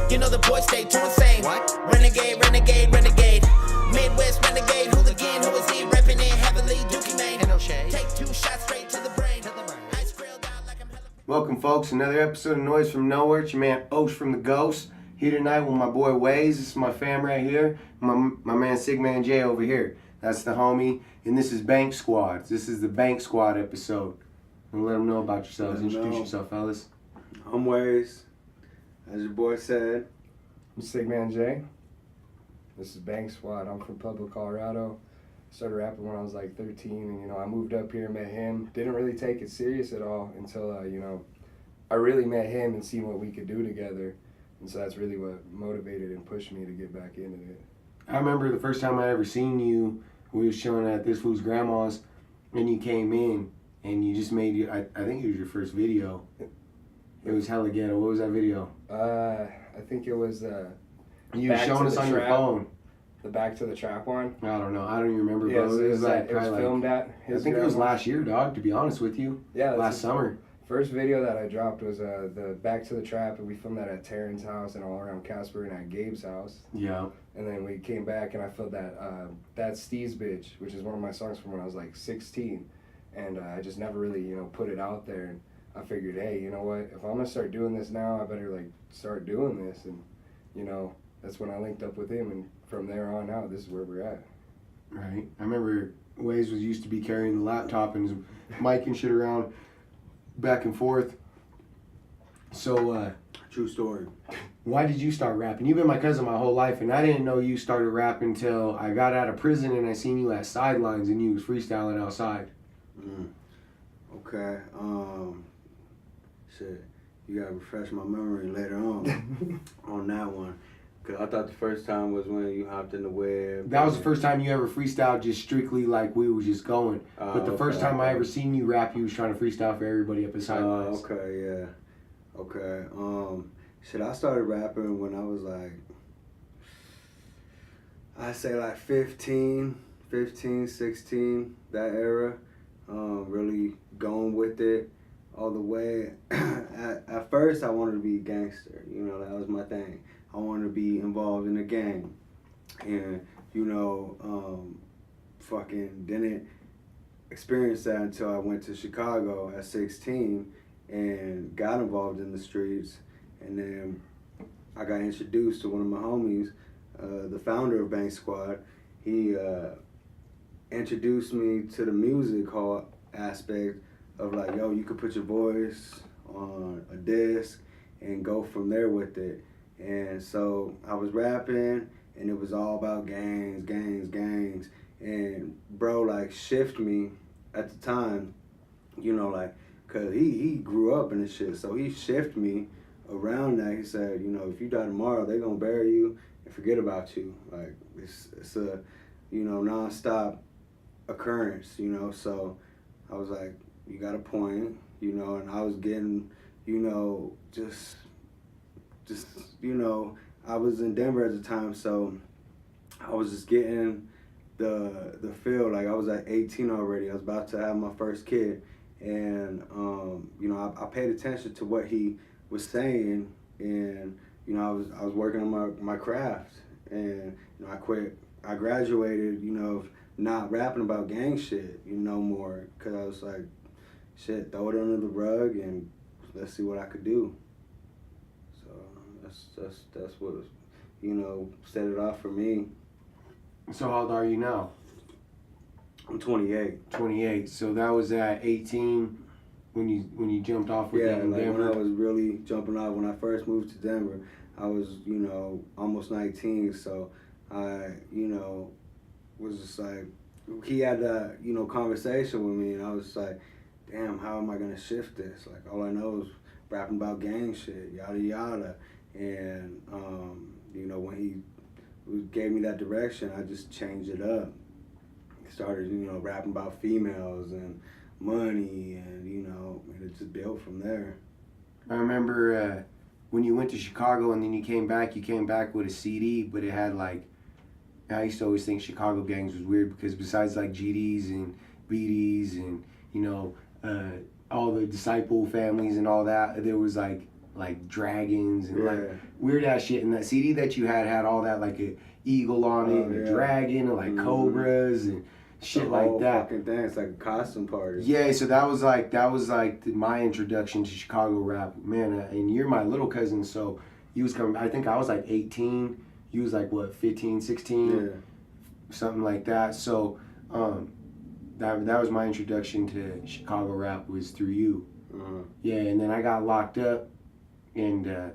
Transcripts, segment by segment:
You know the boys stay too insane. Renegade, renegade, renegade. Midwest renegade, hooligan, who is he? Reppin' it heavily, Dookie Mane. Take 2 shots straight to the brain. Ice grilled out like I'm hella. Welcome, folks, another episode of Noise from Nowhere. It's your man Osh from the Ghost. Here tonight with my boy Waze. This is my fam right here. My man CigManJ over here. That's the homie. And this is Bank Squad. This is the Bank Squad episode. And let them know about yourselves. Introduce yourself, fellas. I'm Waze, as your boy said. I'm CigManJ. This is Bank Squad. I'm from Pueblo, Colorado. Started rapping when I was like 13, and I moved up here, met him. Didn't really take it serious at all until I really met him and seen what we could do together. And so that's really what motivated and pushed me to get back into it. I remember the first time I ever seen you, we was chilling at this fool's grandma's, and you came in, and you just made, I think it was your first video. It was hella ghetto. What was that video? I think it was You were showing us on your phone. The Back to the Trap one. I don't know. I don't even remember, Yeah, bro. so It was filmed at his I think it was grandma's. last year, dog, to be honest with you. Yeah, that's last summer. First video that I dropped was the Back to the Trap, and we filmed that at Taryn's house and all around Casper and at Gabe's house. Yeah. And then we came back and I filmed that That's Steve's Bitch, which is one of my songs from when I was like 16. And I just never really, put it out there. And I figured, hey, you know what? If I'm gonna start doing this now, I better start doing this. And that's when I linked up with him, and from there on out, this is where we're at. Right. I remember Waze was used to be carrying the laptop and his mic and shit around back and forth. So, True story. why did you start rapping? You've been my cousin my whole life, and I didn't know you started rapping until I got out of prison and I seen you at Sidelines and you was freestyling outside. Okay. Shit. You gotta refresh my memory later on on that one. Cause I thought the first time was when you hopped in the web. That was the first time you ever freestyled just strictly like we was just going. But the first time I ever seen you rap, you was trying to freestyle for everybody up at Sidelines. Okay, yeah. Okay. Shit, I started rapping when I was I'd say 15, 16, that era. Really going with it all the way. At first, I wanted to be a gangster. That was my thing. I wanted to be involved in a gang. And, fucking didn't experience that until I went to Chicago at 16 and got involved in the streets. And then I got introduced to one of my homies, the founder of Bank Squad. He introduced me to the music hall aspect of yo, you could put your voice on a disc and go from there with it. And so I was rapping, and it was all about gangs. And bro, shift me at the time, cause he grew up in this shit. So he shifted me around that. He said, if you die tomorrow, they gonna bury you and forget about you. It's a, nonstop occurrence, So I was like, you got a point, and I was getting, I was in Denver at the time, so I was just getting the feel. I was at 18 already. I was about to have my first kid, and I paid attention to what he was saying, and I was working on my craft, and I quit. I graduated, not rapping about gang shit, no more, because I was like, shit, throw it under the rug and let's see what I could do. So that's what set it off for me. So how old are you now? I'm 28. 28. So that was at 18 when you jumped off with Yeah, them in Denver. when I was really jumping off. When I first moved to Denver, I was almost 19. So I was just he had a conversation with me, and I was just like, damn, how am I gonna shift this? All I know is rapping about gang shit, yada yada. And when he gave me that direction, I just changed it up. Started rapping about females and money, and it just built from there. I remember when you went to Chicago and then you came back with a CD, but it had I used to always think Chicago gangs was weird because besides GDs and BDs and all the Disciple families and all that, there was like dragons and Yeah. like weird ass shit. And that CD that you had all that like a eagle on it, and a dragon, and like cobras and shit like that. Fucking thing. It's like a costume party. Yeah, so that was like my introduction to Chicago rap, man. And you're my little cousin, so you was coming. I think I was like 18. You was like what, 15, 16, something like that. So that was my introduction to Chicago rap, was through you. Yeah, and then I got locked up, and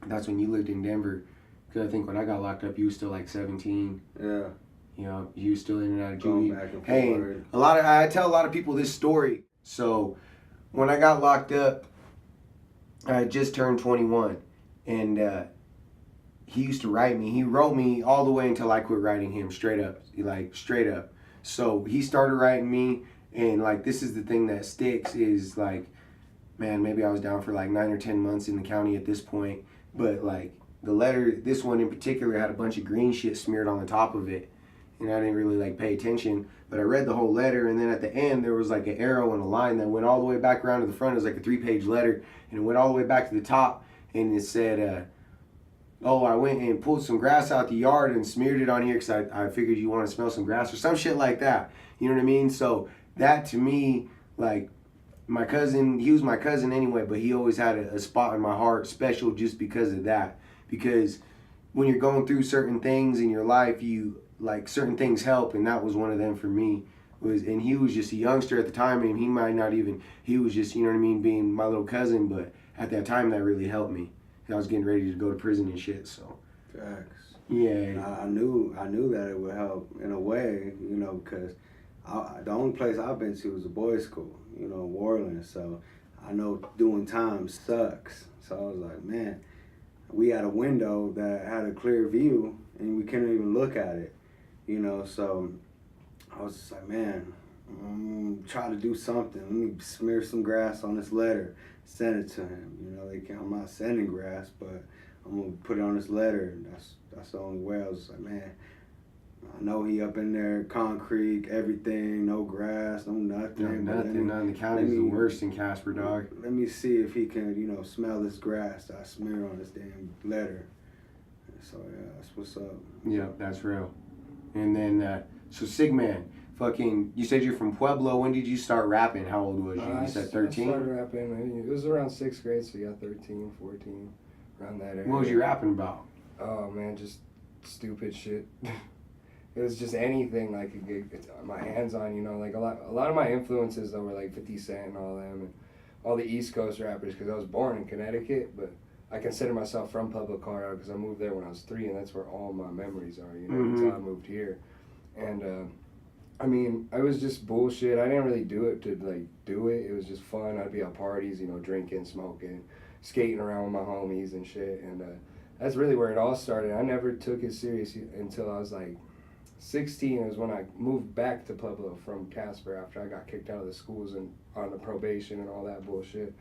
that's when you lived in Denver. Because I think when I got locked up, you was still like 17. Yeah. You know, you was still in and out of Going juvie. back and Hey, forth. I tell a lot of people this story. So when I got locked up, I had just turned 21, and he used to write me. He wrote me all the way until I quit writing him, straight up. So he started writing me, and like, this is the thing that sticks is like, man, maybe I was down for like 9 or 10 months in the county at this point, but like the letter, this one in particular, had a bunch of green shit smeared on the top of it, and I didn't really like pay attention, but I read the whole letter, and then at the end there was like an arrow and a line that went all the way back around to the front. It was like a 3-page letter, and it went all the way back to the top, and it said, oh, I went and pulled some grass out the yard and smeared it on here because I figured you want to smell some grass, or some shit like that. You know what I mean? So that to me, like, my cousin, he was my cousin anyway, but he always had a spot in my heart special just because of that. Because when you're going through certain things in your life, you, like, certain things help, and that was one of them for me. And he was just a youngster at the time, and he might not even, he was just, you know what I mean, being my little cousin, but at that time that really helped me. I was getting ready to go to prison and shit, so. Facts. Yeah. I knew that it would help in a way, you know, because the only place I've been to was a boys' school, you know, Warland. So I know doing time sucks. So I was like, man, we had a window that had a clear view, and we couldn't even look at it, you know. So I was just like, man, try to do something. Let me smear some grass on this letter, send it to him. You know, I'm not sending grass, but I'm gonna put it on this letter. That's the only way. I was like, man, I know he up in there, concrete, everything, no grass, no nothing. No, nothing. The county's the worst in Casper, dog. Let me see if he can, you know, smell this grass that I smear on this damn letter. So yeah, that's what's up. Yep, that's real. And then, so CigManJ, fucking, you said you're from Pueblo. When did you start rapping? How old was you? You said 13? I started rapping, it was around 6th grade, so yeah, 13, 14, around that area. What was you rapping about? Oh man, just stupid shit. It was just anything I could get my hands on, you know. Like a lot of my influences though were like 50 Cent and all them, and all the East Coast rappers, because I was born in Connecticut, but I consider myself from Pueblo, Colorado, because I moved there when I was 3, and that's where all my memories are, you know, until I moved here. And I mean, I was just bullshit. I didn't really do it to like do it. It was just fun. I'd be at parties, you know, drinking, smoking, skating around with my homies and shit. And that's really where it all started. I never took it serious until I was like 16. It was when I moved back to Pueblo from Casper after I got kicked out of the schools and on the probation and all that bullshit.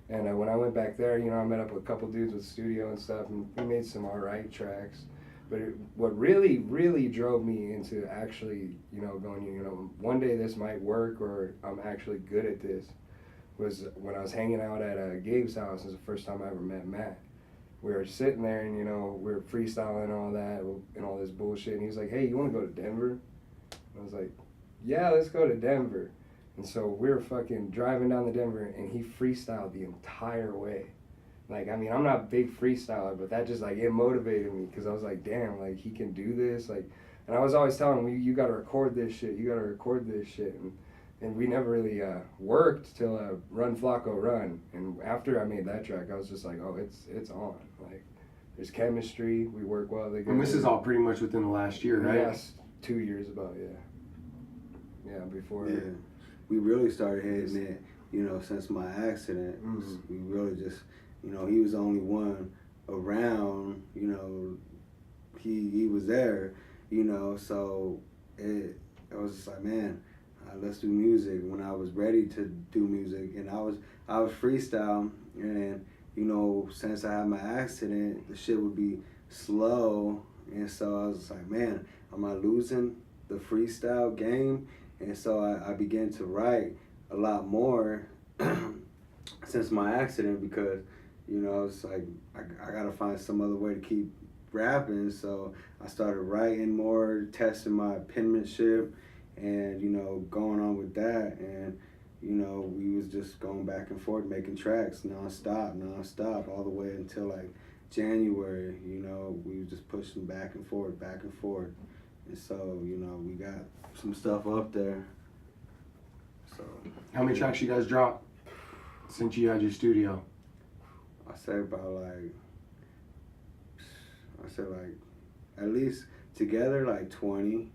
And when I went back there, you know, I met up with a couple dudes with studio and stuff, and we made some alright tracks. But what really, really drove me into actually, you know, going, you know, one day this might work, or I'm actually good at this, was when I was hanging out at Gabe's house. It was the first time I ever met Matt. We were sitting there, and, you know, we were freestyling and all that, and all this bullshit. And he was like, hey, you want to go to Denver? And I was like, yeah, let's go to Denver. And so we were fucking driving down to Denver, and he freestyled the entire way. Like, I mean, I'm not a big freestyler, but that just, like, it motivated me, because I was like, damn, like, he can do this. Like, and I was always telling him, you got to record this shit. You got to record this shit. And we never really worked till Run Flacco Run. And after I made that track, I was just like, oh, it's on. Like, there's chemistry. We work well together. And this is all pretty much within the last year, right? Yes, 2 years about, yeah. Yeah, before. Yeah. We really started hitting it, you know, since my accident. We really just, you know, he was the only one around, you know, he was there, you know, so I was just like, man, let's do music. When I was ready to do music, and I was freestyle, and, you know, since I had my accident, the shit would be slow, and so I was just like, man, am I losing the freestyle game? And so I began to write a lot more since my accident, because, you know, it's like I gotta find some other way to keep rapping. So I started writing more, testing my penmanship, and you know, going on with that. And you know, we was just going back and forth, making tracks nonstop, all the way until like January. You know, we was just pushing back and forth. And so, you know, we got some stuff up there. So How many tracks you guys dropped since you had your studio? I say like at least together like 20.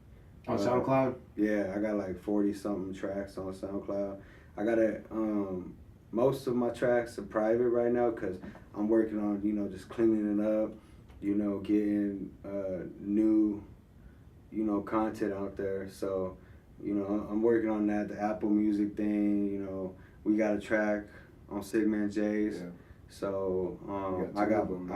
On SoundCloud? Yeah, I got like 40 something tracks on SoundCloud. I got most of my tracks are private right now because I'm working on, you know, just cleaning it up, you know, getting new, you know, content out there. So, you know, I'm working on that, the Apple Music thing. You know, we got a track on CigManJ's. Yeah. So I I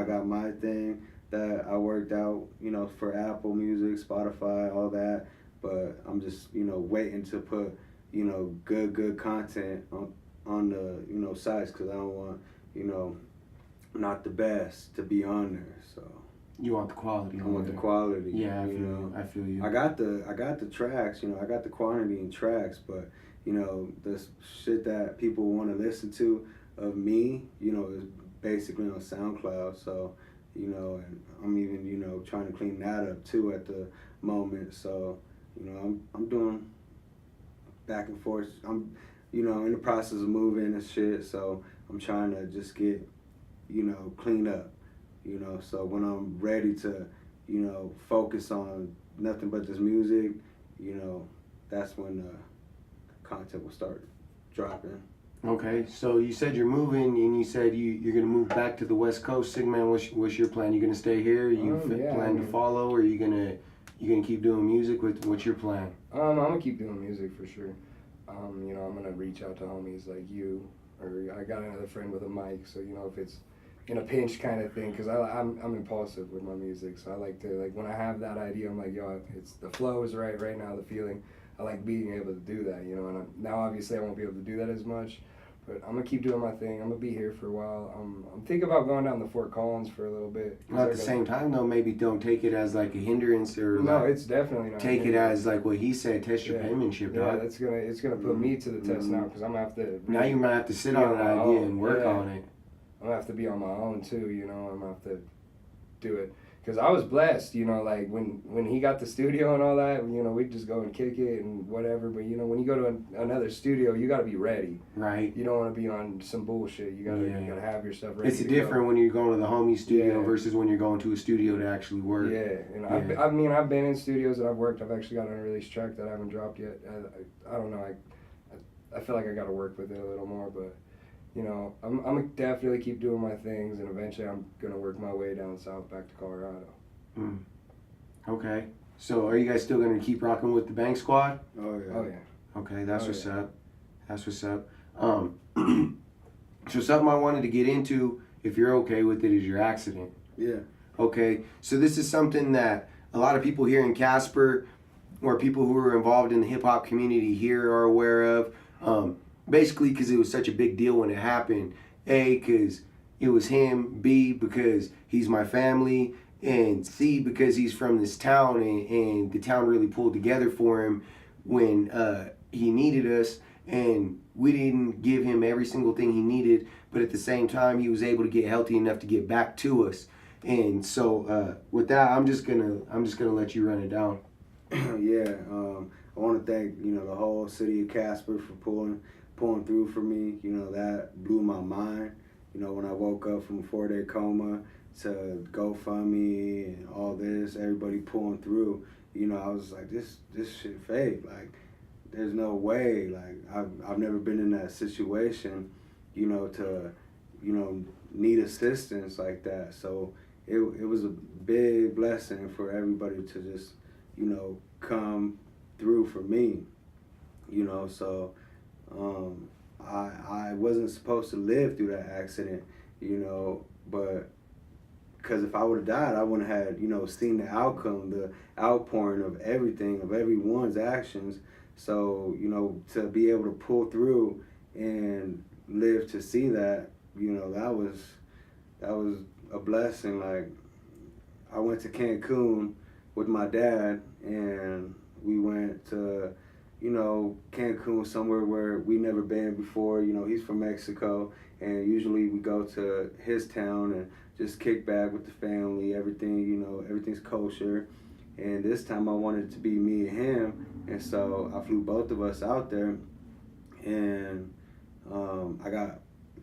got my thing that I worked out, you know, for Apple Music, Spotify, all that. But I'm just, you know, waiting to put, you know, good content on the, you know, sites, because I don't want, you know, not the best to be on there. So You want the quality. I want the quality. Yeah, I feel you know. you. I feel you. I got the tracks, you know, I got the quantity in tracks, but you know, the shit that people want to listen to of me, you know, is basically on SoundCloud. So, you know, and I'm even, you know, trying to clean that up too at the moment. So, you know, I'm doing back and forth. I'm, you know, in the process of moving and shit. So I'm trying to just get, you know, clean up. You know, so when I'm ready to, you know, focus on nothing but this music, you know, that's when the content will start dropping. Okay, so you said you're moving, and you said you're gonna move back to the West Coast. Sigman, what's your plan? You gonna stay here? You plan to follow, or you gonna keep doing music? What's your plan? I'm gonna keep doing music for sure. You know, I'm gonna reach out to homies like you, or I got another friend with a mic, so you know, if it's in a pinch kind of thing, because I'm impulsive with my music, so I like to, like, when I have that idea, I'm like, yo, it's the flow is right now, the feeling. I like being able to do that, you know, and now obviously I won't be able to do that as much, but I'm gonna keep doing my thing. I'm gonna be here for a while. I'm thinking about going down to Fort Collins for a little bit. Well, at the same time, though, maybe don't take it as like a hindrance, or no, like, it's definitely not. take it as like what he said. Test your penmanship, yeah, dog. it's gonna put me to the test now, because I'm gonna have to. Now you might have to sit on an idea and work on it. I'm gonna have to be on my own too, you know. I'm gonna have to do it, because I was blessed, you know, like when he got the studio and all that, you know, we'd just go and kick it and whatever. But you know, when you go to another studio, you got to be ready. Right. You don't want to be on some bullshit. You gotta have your stuff ready. It's different when you're going to the homie studio versus when you're going to a studio to actually work. Yeah, and I mean, I've been in studios that I've worked. I've actually got an unreleased track that I haven't dropped yet. I don't know. I feel like I got to work with it a little more, but. You know, I'm gonna definitely keep doing my things, and eventually I'm gonna work my way down south back to Colorado. Okay. So are you guys still gonna keep rocking with the Bank Squad? Oh yeah. Oh yeah. Okay, that's what's up. That's what's up. So something I wanted to get into, if you're okay with it, is your accident. Yeah. Okay. So this is something that a lot of people here in Casper, or people who are involved in the hip hop community here, are aware of. Basically, because it was such a big deal when it happened. A, because it was him. B, because he's my family. And C, because he's from this town, and the town really pulled together for him when he needed us. And we didn't give him every single thing he needed, but at the same time, he was able to get healthy enough to get back to us. And so with that, I'm just gonna let you run it down. Yeah. I want to thank, you know, the whole city of Casper for pulling through for me. You know, that blew my mind. You know, when I woke up from a 4-day coma to GoFundMe and all this, everybody pulling through, you know, I was like, this shit fake. Like, there's no way. Like, I've never been in that situation, you know, to, you know, need assistance like that. So it was a big blessing for everybody to just, you know, come through for me, you know. So I wasn't supposed to live through that accident, you know, but because if I would have died, I wouldn't have had, you know, seen the outcome, the outpouring of everything, of everyone's actions. So, you know, to be able to pull through and live to see that, you know, that was that was a blessing. Like, I went to Cancun with my dad, and we went to, you know, Cancun, somewhere where we never been before. You know, he's from Mexico, and usually we go to his town and just kick back with the family. Everything, you know, everything's kosher. And this time I wanted it to be me and him, and so I flew both of us out there, and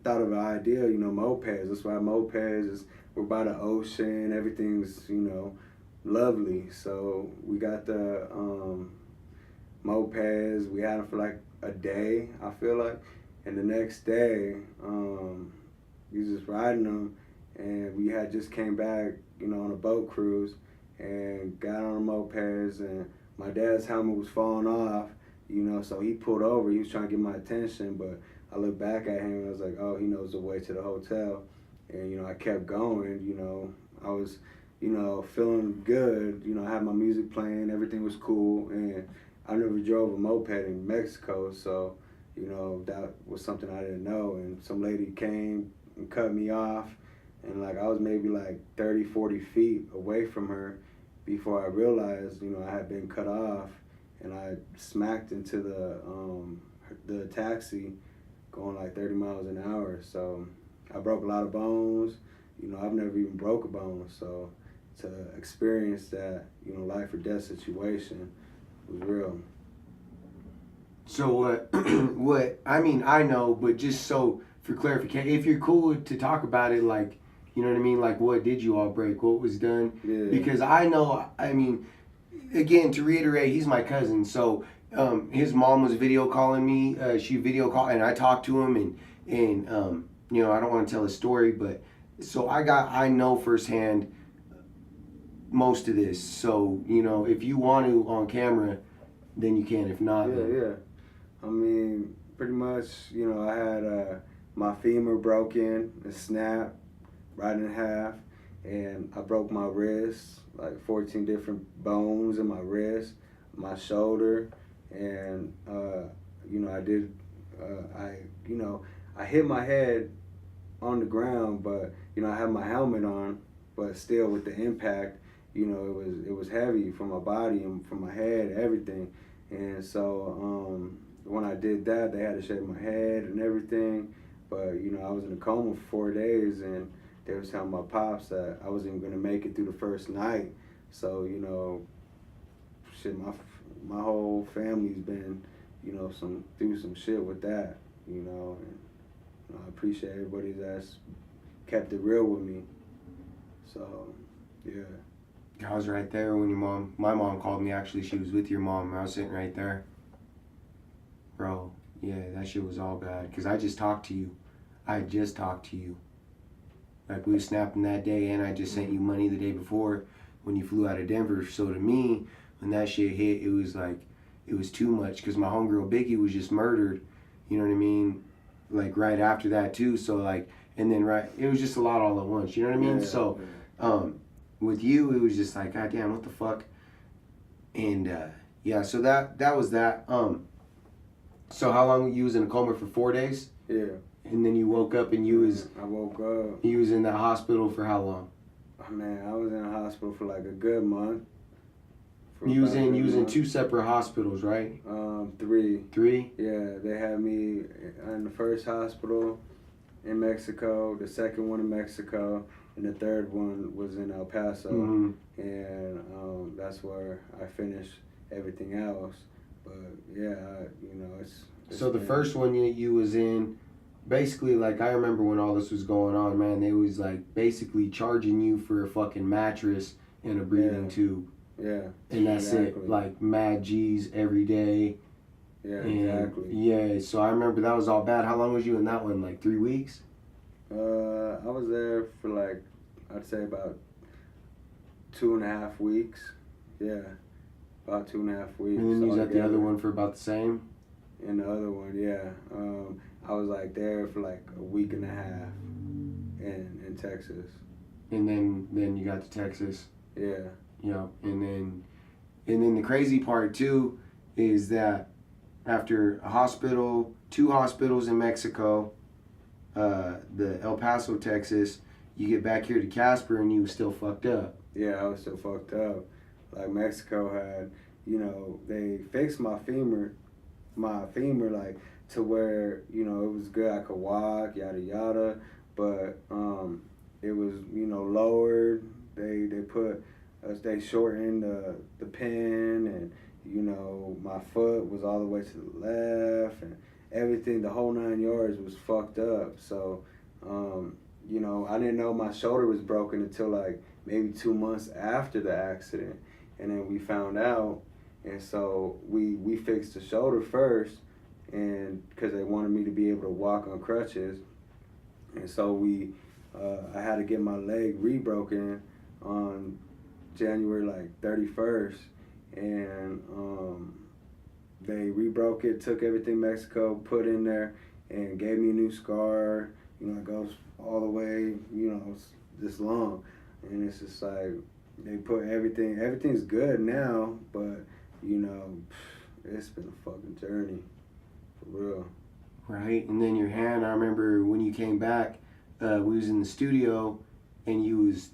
thought of an idea, you know, mopeds. That's why mopeds is, we're by the ocean, everything's, you know, lovely. So we got the mopeds. We had them for like a day, I feel like, and the next day we was just riding them, and we had just came back, you know, on a boat cruise, and got on the mopeds, and my dad's helmet was falling off, you know, so he pulled over. He was trying to get my attention, but I looked back at him and I was like, oh, he knows the way to the hotel. And, you know, I kept going. You know, I was, you know, feeling good. You know, I had my music playing, everything was cool, and I never drove a moped in Mexico, so, you know, that was something I didn't know. And some lady came and cut me off, and like I was maybe like 30, 40 feet away from her before I realized, you know, I had been cut off, and I smacked into the taxi going like 30 miles an hour. So I broke a lot of bones. You know, I've never even broke a bone. So to experience that, you know, life or death situation was real. So what, I mean, I know, but just so for clarification, if you're cool to talk about it, like, you know what I mean? Like, what did you all break? What was done? Yeah. Because I know, I mean, again, to reiterate, he's my cousin. So his mom was video calling me. She video called, and I talked to him, and you know, I don't want to tell his story, but so I know firsthand most of this. So, you know, if you want to on camera, then you can. If not, Yeah. I mean, pretty much, you know, I had my femur broken and snapped right in half, and I broke my wrist, like 14 different bones in my wrist, my shoulder, and you know, I hit my head on the ground, but you know, I had my helmet on, but still with the impact, you know, it was heavy from my body and from my head, everything. And so when I did that, they had to shave my head and everything, but you know, I was in a coma for 4 days, and they was telling my pops that I wasn't even gonna make it through the first night. So, you know, shit, my whole family's been, you know, through some shit with that, you know, and you know, I appreciate everybody that's kept it real with me. So, yeah. I was right there when my mom called me. Actually, she was with your mom, and I was sitting right there. Bro, yeah, that shit was all bad, because I just talked to you. I just talked to you. Like, we were snapping that day, and I just sent you money the day before when you flew out of Denver. So to me, when that shit hit, it was like, it was too much, because my homegirl Biggie was just murdered, you know what I mean? Like, right after that, too. So, like, and then it was just a lot all at once, you know what I mean? Yeah, so, with you, it was just like, God damn, what the fuck? And, yeah, so that was that. So how long you was in a coma for 4 days? Yeah. And then you woke up and I woke up. you was in that hospital for how long? Oh, man, I was in the hospital for like a good month. You was in 2 separate hospitals, right? 3. 3? Yeah, they had me in the first hospital in Mexico, the second one in Mexico, and the third one was in El Paso. Mm-hmm. And that's where I finished everything else. But yeah, you know, it's So the first one you was in, basically, like, I remember when all this was going on, man, they was like basically charging you for a fucking mattress and a breathing tube. Yeah. And that's it. Like, mad G's every day. Yeah, And exactly. yeah, so I remember that was all bad. How long was you in that one? Like 3 weeks? I was there for like, I'd say about 2.5 weeks. Yeah, about 2.5 weeks. And then you was at the altogether. other one for about the same? And the other one, yeah. I was like there for like a week and a half in Texas. And then you got to Texas. Yeah. Yeah. And then the crazy part too is that after two hospitals in Mexico, the El Paso, Texas, you get back here to Casper and you was still fucked up. Yeah, I was still fucked up. Like Mexico had, you know, they fixed my femur, like to where, you know, it was good. I could walk, yada yada, but it was, you know, lowered. They shortened the pin, and you know, my foot was all the way to the left, and everything, the whole 9 yards was fucked up. So, you know, I didn't know my shoulder was broken until like maybe 2 months after the accident, and then we found out, and so we fixed the shoulder first, and because they wanted me to be able to walk on crutches, and so I had to get my leg rebroken on January like 31st, and they rebroke it, took everything Mexico put in there, and gave me a new scar. You know, it goes all the way, you know, it's this long, and it's just like they put everything's good now, but you know, it's been a fucking journey, for real. Right, and then your hand, I remember when you came back, we was in the studio, and you was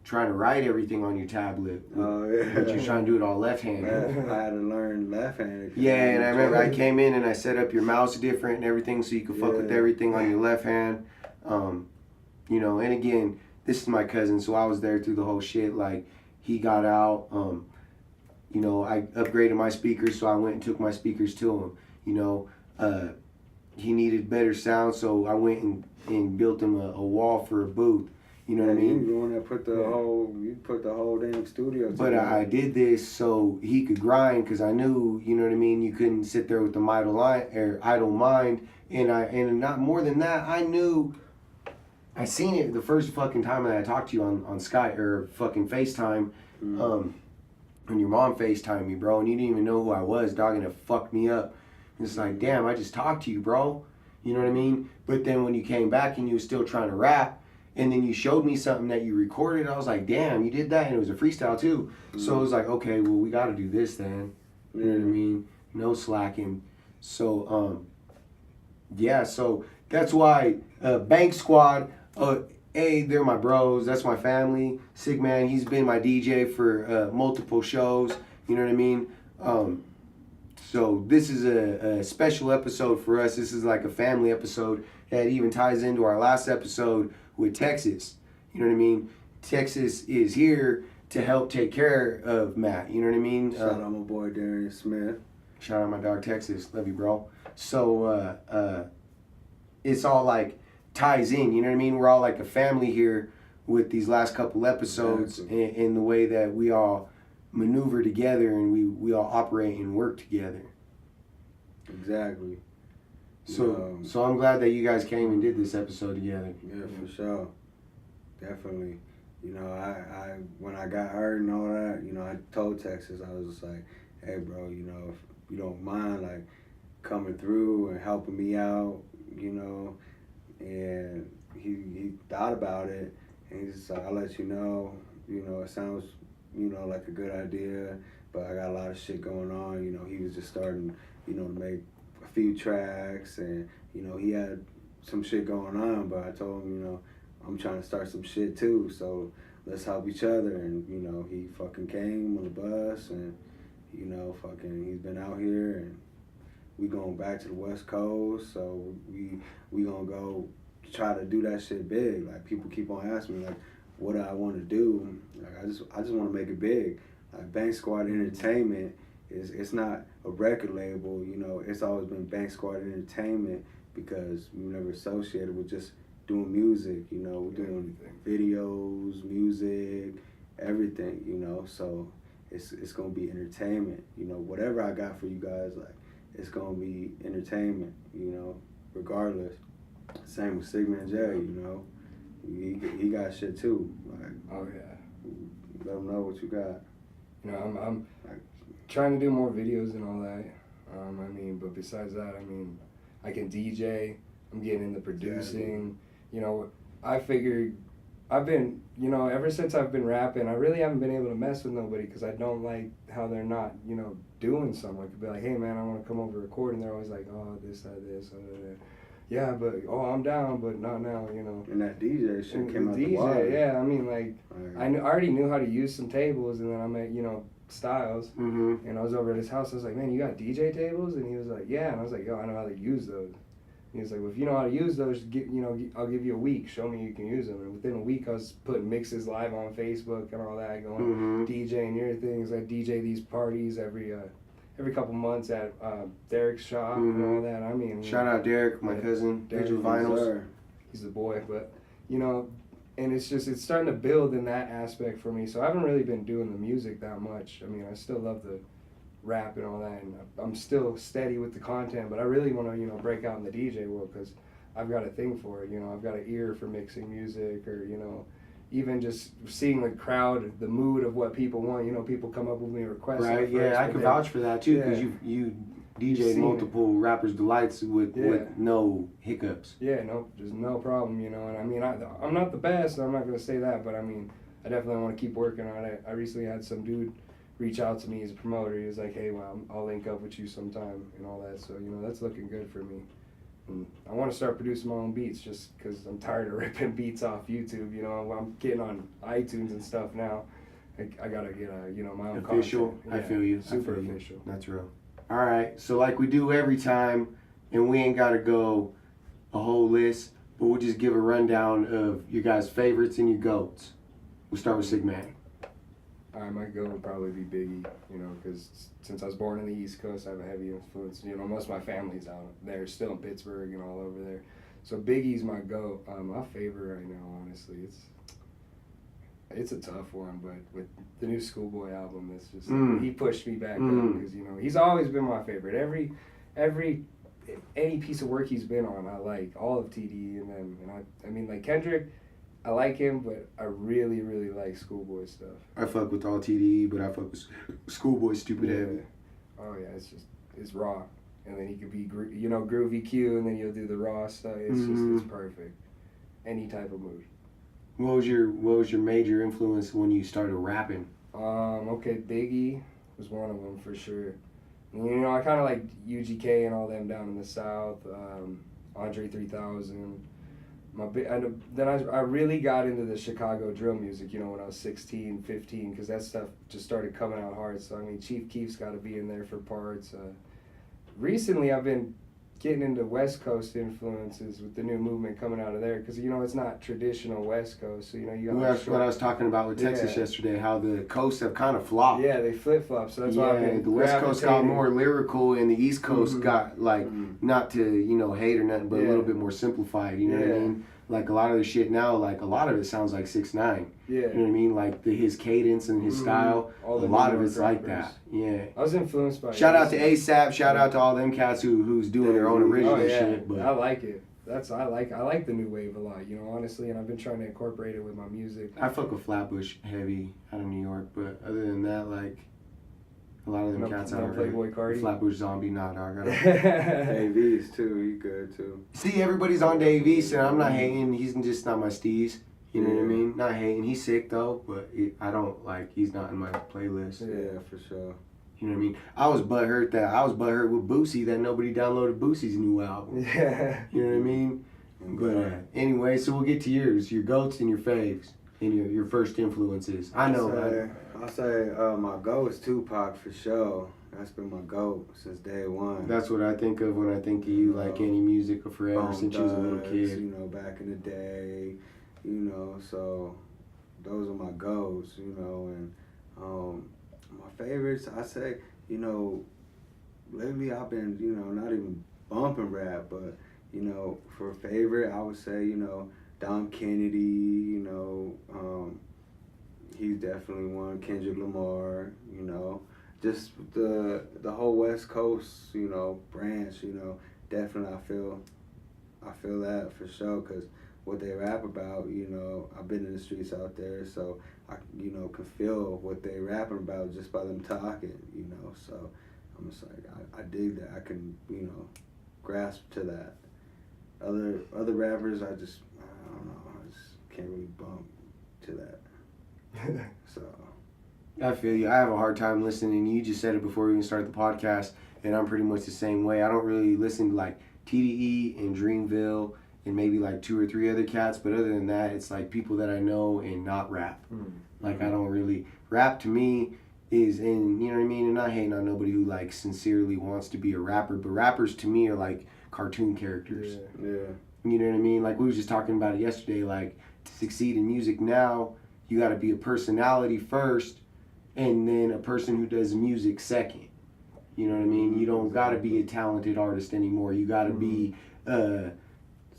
trying to write everything on your tablet. Oh, yeah. But you're trying to do it all left-handed. I had to learn left-handed. Yeah, and I remember I came in and I set up your mouse different and everything so you could fuck with everything on your left hand. You know, and again, this is my cousin, so I was there through the whole shit. Like, he got out, you know, I upgraded my speakers, so I went and took my speakers to him. You know, he needed better sound, so I went and built him a wall for a booth. You know what I mean? You the one that put the whole damn studio together. But I did this so he could grind, because I knew, you know what I mean, you couldn't sit there with the idle mind. And not more than that, I knew, I seen it the first fucking time that I talked to you on Skype or fucking FaceTime. When your mom FaceTimed me, bro, and you didn't even know who I was, dog, and it fucked me up. It's like, damn, I just talked to you, bro. You know what I mean? But then when you came back and you were still trying to rap, and then you showed me something that you recorded, I was like, damn, you did that, and it was a freestyle too. So it was like, okay, well, we got to do this then. You know what I mean? No slacking. So, yeah, so that's why Bank Squad, they're my bros. That's my family. CigManJ, he's been my DJ for multiple shows. You know what I mean? So this is a special episode for us. This is like a family episode that even ties into our last episode with Texas. You know what I mean? Texas is here to help take care of Matt. You know what I mean? Shout out my boy Darius Smith. Shout out my dog Texas. Love you, bro. So it's all like ties in. You know what I mean? We're all like a family here with these last couple episodes, in the way that we all maneuver together and we all operate and work together. Exactly. So I'm glad that you guys came and did this episode together. Yeah, for sure. Definitely. You know, I when I got hurt and all that, you know, I told Texas, I was just like, hey, bro, you know, if you don't mind, like, coming through and helping me out, you know, and he thought about it, and he's just like, I'll let you know, it sounds, like a good idea, but I got a lot of shit going on. You know, he was just starting, to make a few tracks, and, he had some shit going on, but I told him, I'm trying to start some shit too, so let's help each other. And, he fucking came on the bus, and, he's been out here, and we going back to the West Coast, so we gonna go try to do that shit big. Like, people keep on asking me, like, what do I want to do? Like, I just want to make it big. Like, Bank Squad Entertainment it's not a record label, it's always been Bank Squad Entertainment, because we were never associated with just doing music, we're doing videos, music, everything, so it's gonna be entertainment, whatever I got for you guys, like, it's gonna be entertainment, regardless. Same with CigManJ, he got shit too. Like, oh yeah. Let him know what you got. I'm trying to do more videos and all that. But besides that, I can DJ. I'm getting into producing. I figured I've been, ever since I've been rapping, I really haven't been able to mess with nobody, because I don't like how they're not, doing something. I could be like, hey man, I want to come over and record, and they're always like, oh, this, that, this, that. yeah, but I'm down, but not now, you know. And that DJ shit And came the out the water. yeah, I mean, like, I already knew how to use some tables, and then I met, you know, Styles, Mm-hmm. and I was over at his house. I was like, man, you got DJ tables? And he was like, yeah. And I was like, yo, I know how to use those. And he was like, well, if you know how to use those, I'll give you a week. Show me you can use them. And within a week, I was putting mixes live on Facebook and all that, going DJing your things. I DJ these parties every couple months at Derek's shop and all that. I mean, Shout out Derek, my cousin. Derek, Digital Vinyls. he's the boy, but you know. And it's starting to build in that aspect for me. So I haven't really been doing the music that much. I mean, I still love the rap and all that, and I'm still steady with the content. But I really want to, you know, break out in the DJ world because I've got a thing for it. You know, I've got an ear for mixing music, or you know, even just seeing the crowd, the mood of what people want. You know, people come up with me requests. Right. Yeah, I can vouch for that too because you DJed multiple rappers' delights with no hiccups. Yeah, no, there's no problem, you know. And I mean, I'm not the best. I'm not gonna say that, but I mean, I definitely want to keep working on it. I recently had some dude reach out to me as a promoter. He was like, "Hey, well, I'll link up with you sometime," and all that. So you know, that's looking good for me. And I want to start producing my own beats just because I'm tired of ripping beats off YouTube. You know, I'm getting on iTunes and stuff now. I gotta get my own official. Content. I feel you. Super official. That's real. All right, so like we do every time, and we ain't gotta go a whole list, but we'll just give a rundown of your guys' favorites and your GOATs. We'll start with CigManJ. All right, my GOAT would probably be Biggie, you know, because since I was born in the East Coast, I have a heavy influence. You know, most of my family's out there, still in Pittsburgh and all over there. So Biggie's my GOAT. My favorite right now, honestly, it's a tough one, but with the new Schoolboy album, it's just he pushed me back up because you know he's always been my favorite. Any piece of work he's been on, I like all of TD and them. And I mean like Kendrick, I like him, but I really like Schoolboy stuff. I fuck with all TDE, but I fuck with Schoolboy stupid heavy. Oh yeah, it's raw, and then he could be groovy Q, and then he'll do the raw stuff. It's perfect. Any type of mood. What was your major influence when you started rapping? Okay, Biggie was one of them for sure. And, you know, I kind of like UGK and all them down in the South. Andre 3000. Then I really got into the Chicago drill music, you know, when I was 16, 15, because that stuff just started coming out hard. So, I mean, Chief Keef's got to be in there for parts. Recently, I've been getting into West Coast influences with the new movement coming out of there, because, you know, it's not traditional West Coast. So, you know, you got that's what I was talking about with Texas yesterday, how the coasts have kind of flopped. Yeah, they flip-flop. So that's why I've been the West Coast got more lyrical, and the East Coast got, like, not to, you know, hate or nothing, but a little bit more simplified, you know what I mean? Like, a lot of the shit now, like, a lot of it sounds like 6ix9ine. Yeah. You know what I mean? Like, his cadence and his style, a lot of it's like that. Yeah. I was influenced by Shout out to ASAP, shout out to all them cats who's doing their own original shit. But I like it. I like the new wave a lot, you know, honestly, and I've been trying to incorporate it with my music. I fuck with Flatbush heavy out of New York, but other than that, like, a lot of them cats out here. Flatbush Zombie, nah, dog. Dave East too, he good too. See, everybody's on Dave East, and I'm not hating. He's just not my steez. You know what I mean? Not hating. He's sick though, but I don't like. He's not in my playlist. Yeah, for sure. You know what I mean? I was butthurt with Boosie that nobody downloaded Boosie's new album. Yeah. You know what I mean? But anyway, so we'll get to yours, your GOATs and your faves, and your first influences. I know. I'll say my GOAT is Tupac for sure. That's been my GOAT since day one. That's what I think of when I think of you, like any music or forever Bone since you was a little kid. You know, back in the day, you know, so those are my GOATs, you know, and my favorites, I say, you know, lately I've been, you know, not even bumping rap, but, you know, for a favorite, I would say, you know, Dom Kennedy, you know, he's definitely one. Kendrick Lamar, you know, just the whole West Coast, you know, branch, you know, definitely I feel that for sure, because what they rap about, you know, I've been in the streets out there, so I, you know, can feel what they rapping about just by them talking, you know, so I'm just like, I dig that. I can, you know, grasp to that. Other rappers, I don't know, I just can't really bump to that. So I feel you. I have a hard time listening. You just said it before we even started the podcast, and I'm pretty much the same way. I don't really listen to like TDE and Dreamville and maybe like 2 or 3 other cats. But other than that, it's like people that I know and not rap. Like I don't really rap to me is, and you know what I mean. And not hating on nobody who like sincerely wants to be a rapper, but rappers to me are like cartoon characters. Yeah. You know what I mean? Like we were just talking about it yesterday. Like to succeed in music now, you got to be a personality first, and then a person who does music second. You know what I mean? You don't got to be a talented artist anymore. You got to be a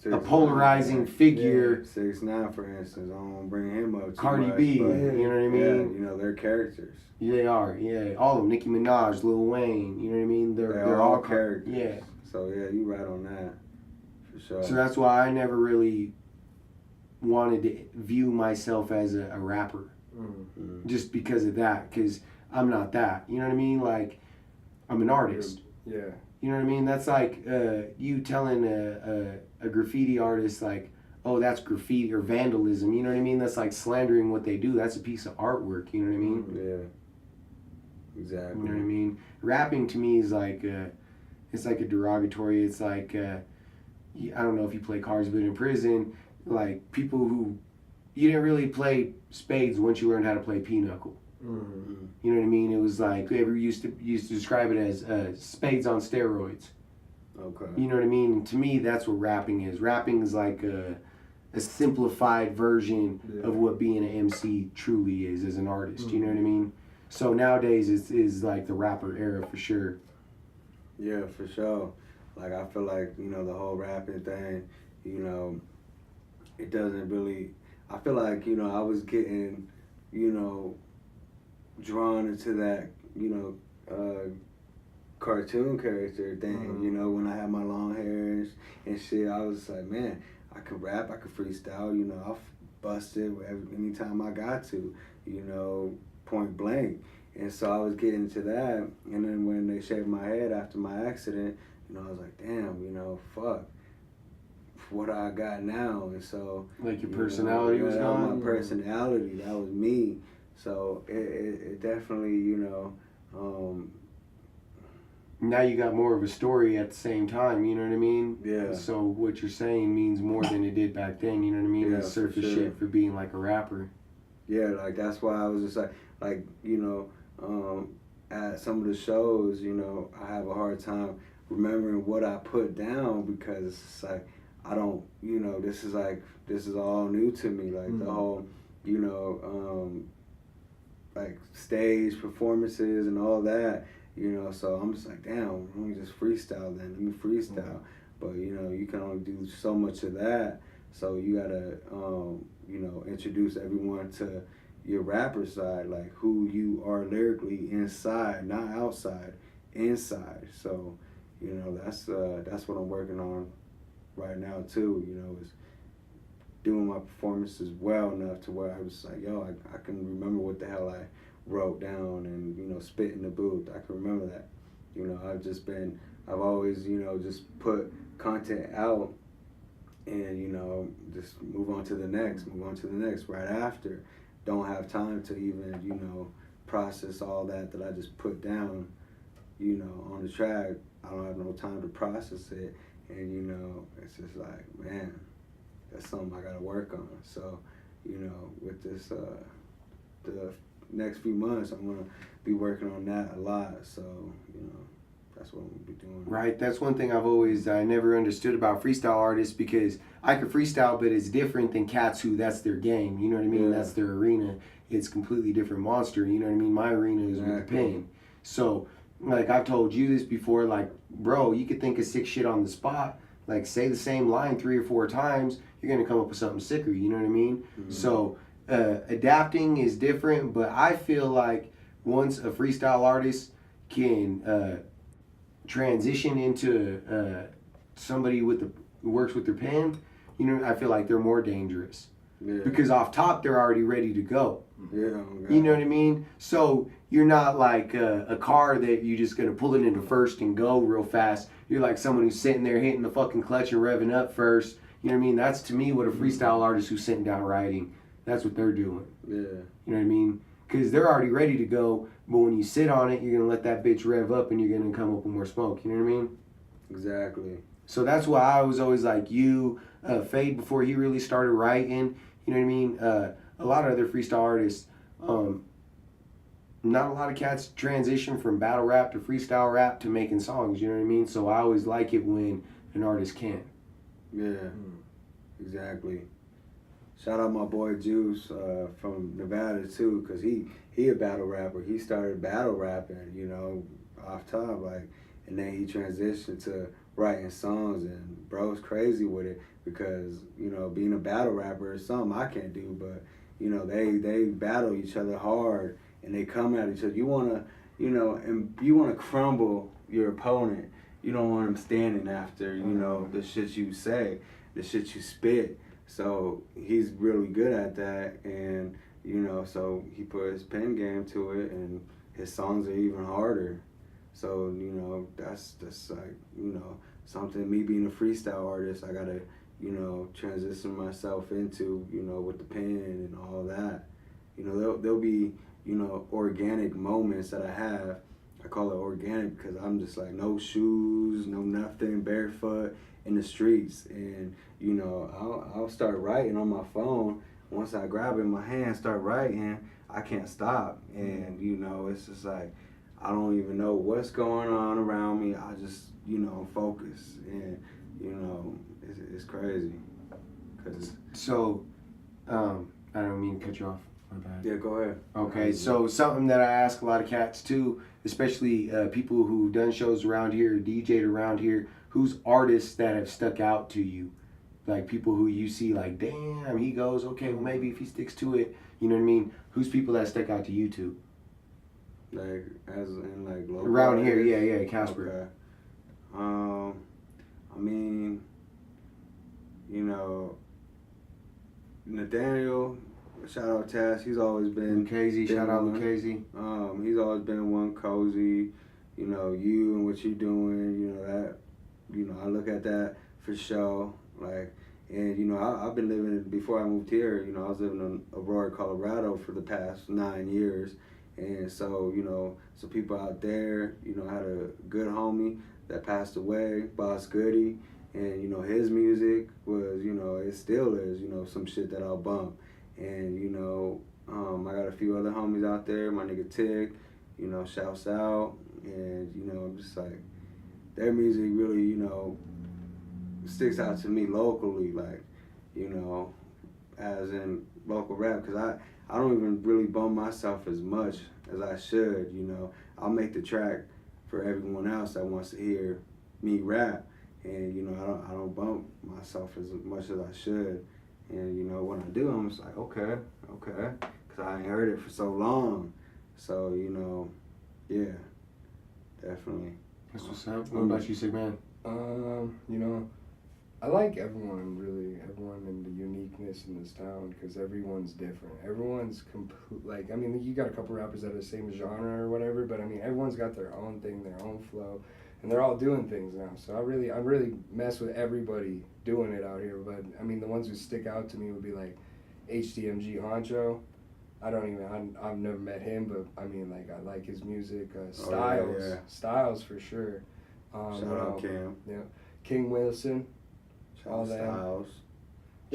polarizing figure. 6ix9ine, for instance, I don't bring him up too Cardi much, B, but you know what I mean? Yeah, you know, they're characters. They are, yeah. All of them. Nicki Minaj, Lil Wayne, you know what I mean? They're all characters. Yeah. So yeah, you right on that, for sure. So that's why I never really wanted to view myself as a rapper. Just because of that, because I'm not that. You know what I mean? Like, I'm an artist. Yeah. You know what I mean? That's like you telling a graffiti artist like, oh, that's graffiti or vandalism. You know what I mean? That's like slandering what they do. That's a piece of artwork. You know what I mean? Yeah. Exactly. You know what I mean? Rapping to me is like, it's like a derogatory. It's like, I don't know if you play cards, but in prison, like people who, you didn't really play spades once you learned how to play pinochle. You know what I mean? It was like they used to describe it as spades on steroids. Okay. You know what I mean? And to me, that's what rapping is. Rapping is like a simplified version of what being an MC truly is as an artist. You know what I mean? So nowadays, it's like the rapper era for sure. Yeah, for sure. Like I feel like, you know, the whole rapping thing, you know, it doesn't really. I feel like, you know, I was getting, you know, drawn into that, you know, cartoon character thing. You know, when I had my long hair and shit, I was like, man, I could rap, I could freestyle. You know, I'll bust it anytime I got to. You know, point blank. And so I was getting into that. And then when they shaved my head after my accident, you know, I was like, damn, you know, fuck. What I got now. And so like your personality was gone. That was my personality. That was me. So it definitely, you know. Now you got more of a story at the same time. You know what I mean? Yeah. So what you're saying means more than it did back then. You know what I mean? Yeah, The surface for sure. shit for being like a rapper. Yeah, like that's why I was just like you know, at some of the shows, you know, I have a hard time remembering what I put down because it's like I don't, you know, this is all new to me, like the whole, you know, like stage performances and all that, you know. So I'm just like, damn, let me just freestyle then. Let me freestyle. But you know, you can only do so much of that. So you gotta, you know, introduce everyone to your rapper side, like who you are lyrically inside, not outside, inside. So, you know, that's what I'm working on right now too. You know, is doing my performances well enough to where I was like, yo, I can remember what the hell I wrote down and, you know, spit in the booth. I can remember that. You know, I've always, you know, just put content out and, you know, just move on to the next right after. Don't have time to even, you know, process all that I just put down, you know, on the track. I don't have no time to process it. And, you know, it's just like, man, that's something I got to work on. So, you know, with this, the next few months, I'm going to be working on that a lot. So, you know, that's what I'm going to be doing. Right. That's one thing I never understood about freestyle artists, because I could freestyle, but it's different than cats who that's their game. You know what I mean? Yeah. That's their arena. It's completely different monster. You know what I mean? My arena is with the pen. So, like I've told you this before, like, bro, you could think of sick shit on the spot. Like, say the same line 3 or 4 times, you're going to come up with something sicker. You know what I mean? Mm-hmm. So, adapting is different, but I feel like once a freestyle artist can transition into somebody who works with their pen, you know, I feel like they're more dangerous. Yeah. Because off top, they're already ready to go. Yeah. You know what I mean? So you're not like a car that you're just going to pull it into first and go real fast. You're like someone who's sitting there hitting the fucking clutch and revving up first. You know what I mean? That's to me what a freestyle artist who's sitting down writing, that's what they're doing. Yeah. You know what I mean? Because they're already ready to go, but when you sit on it, you're going to let that bitch rev up and you're going to come up with more smoke. You know what I mean? Exactly. So that's why I was always like you, Fade before he really started writing. You know what I mean? A lot of other freestyle artists, not a lot of cats transition from battle rap to freestyle rap to making songs. You know what I mean? So I always like it when an artist can. Yeah, exactly. Shout out my boy Juice from Nevada too, cause he a battle rapper. He started battle rapping, you know, off top, like, and then he transitioned to writing songs, and bro's crazy with it because, you know, being a battle rapper is something I can't do, but, you know, they battle each other hard and they come at each other. You wanna, you know, and you wanna crumble your opponent. You don't want him standing after, you know, the shit you say, the shit you spit. So he's really good at that, and, you know, so he put his pen game to it, and his songs are even harder. So, you know, that's like, you know, something, me being a freestyle artist, I gotta, you know, transition myself into, you know, with the pen and all that. You know, there'll be, you know, organic moments that I have. I call it organic because I'm just like no shoes, no nothing, barefoot in the streets. And, you know, I'll start writing on my phone. Once I grab it in my hand, start writing, I can't stop. And, you know, it's just like, I don't even know what's going on around me. I just, you know, focus. And, you know, it's crazy. So, I don't mean to cut you off. My bad. Yeah, go ahead. Okay, so something that I ask a lot of cats too, especially people who've done shows around here, DJ'd around here, who's artists that have stuck out to you? Like people who you see like, damn, he goes, okay, well maybe if he sticks to it, you know what I mean? Who's people that stuck out to you too? Like, as in like local Around here, artists? yeah, Casper. Okay. I mean, you know, Nathaniel, shout out Taz, he's always been Lucchese, shout out one. Lucchese. He's always been one. Cozy, you know, you and what you're doing, you know, that, you know, I look at that for sure. Like, and, you know, I've been living, before I moved here, you know, I was living in Aurora, Colorado for the past 9 years. And so, you know, some people out there, you know, I had a good homie that passed away, Boss Goody. And, you know, his music was, you know, it still is, you know, some shit that I'll bump. And, you know, I got a few other homies out there, my nigga Tig, you know, shouts out. And, you know, I'm just like, their music really, you know, sticks out to me locally, like, you know, as in local rap, because I don't even really bump myself as much as I should, you know. I'll make the track for everyone else that wants to hear me rap. And, you know, I don't bump myself as much as I should. And, you know, when I do, I'm just like, okay, because I ain't heard it for so long. So, you know, yeah, definitely. That's what's up. What about you, CigManJ? You know, I like everyone and the uniqueness in this town because everyone's different. Everyone's like, I mean, you got a couple rappers that are the same genre or whatever, but I mean, everyone's got their own thing, their own flow, and they're all doing things now. So I really mess with everybody doing it out here. But I mean, the ones who stick out to me would be like HDMG Honcho. I've never met him, but I mean, like, I like his music. Styles, Styles for sure. Shout out Cam. Yeah, King Wilson. Shout out Styles.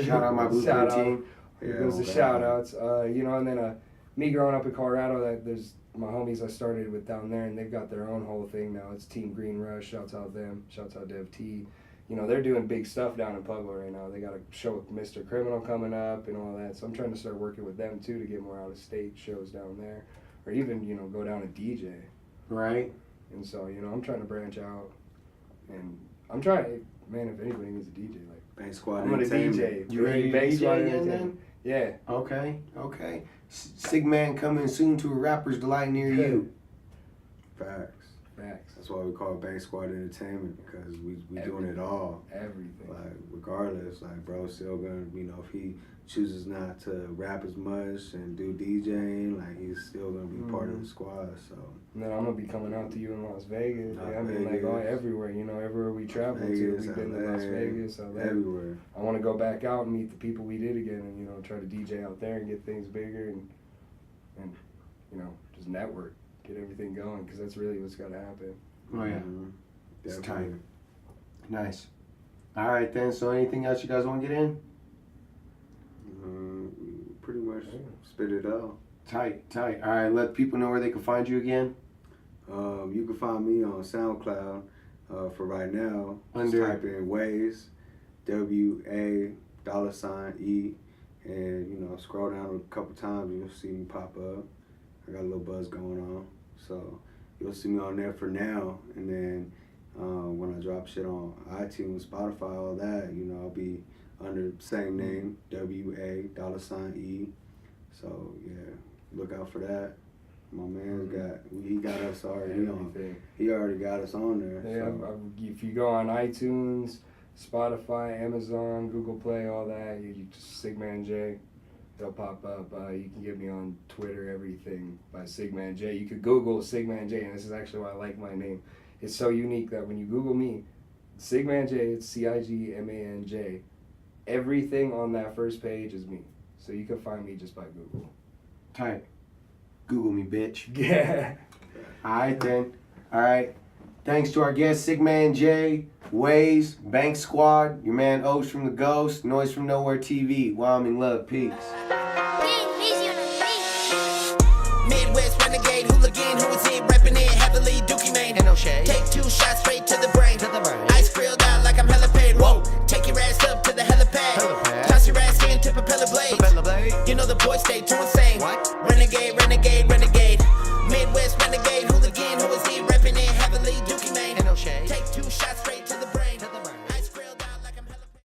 Shout out my Blueprint team. Here goes the shout outs. You know, and then me growing up in Colorado, there's my homies I started with down there, and they've got their own whole thing now. It's Team Green Rush. Shouts out them. Shouts out Dev T. You know, they're doing big stuff down in Pueblo right now. They got a show with Mr. Criminal coming up and all that. So I'm trying to start working with them too to get more out of state shows down there, or even, you know, go down and DJ. Right. And so, you know, I'm trying to branch out, and I'm trying. Man, if anybody needs a DJ, like Bank Squad I'm gonna DJ. You ready to Bank DJ Squad again, Entertainment. Yeah. Okay. CigManJ coming soon to a rapper's delight near you. Facts. Facts. That's why we call it Bank Squad Entertainment, because we doing it all. Everything. Like, regardless, like, bro's still gonna, you know, if he chooses not to rap as much and do DJing, like, he's still gonna be part of the squad. So. And then I'm gonna be coming out to you in Las Vegas. Las I mean, like, Vegas. everywhere. You know, everywhere we travel Vegas, to, we've been to LA, Las Vegas, LA. everywhere. I want to go back out and meet the people we did again, and, you know, try to DJ out there and get things bigger and you know, just network, get everything going, because that's really what's got to happen. Oh yeah. Mm-hmm. It's tight. Nice. All right then. So anything else you guys want to get in? Pretty much spit it out. Tight. All right. Let people know where they can find you again. You can find me on SoundCloud for right now. Under- Just type in Waze, WA $E, and scroll down a couple times. You'll see me pop up. I got a little buzz going on, so you'll see me on there for now. And then when I drop shit on iTunes, Spotify, all that, I'll be under the same name, WA $E. So yeah, look out for that. My man's he got us already on. He already got us on there. Yeah, So. if you go on iTunes, Spotify, Amazon, Google Play, all that, you just CigManJ, it'll pop up. You can get me on Twitter, everything by CigManJ. You could Google CigManJ, and this is actually why I like my name. It's so unique that when you Google me, CigManJ, it's CigManJ. Everything on that first page is me. So you can find me just by Google. Tight. Google me, bitch. Yeah. All right then. All right. Thanks to our guest CigManJ, Waze, Bank Squad, your man Osh from the Ghost, Noise from Nowhere TV. Wyoming love, peace. Midwest renegade hooligan, who is it? Reppin' it heavily, Dookie Mane. And no shade. Take 2 shots straight to the brain. Ice grilled out like I'm hella paid. Whoa, take your ass up to the helipad. Toss your ass in to propeller blades. You know the boys stay too insane. What? Renegade. Midwest renegade.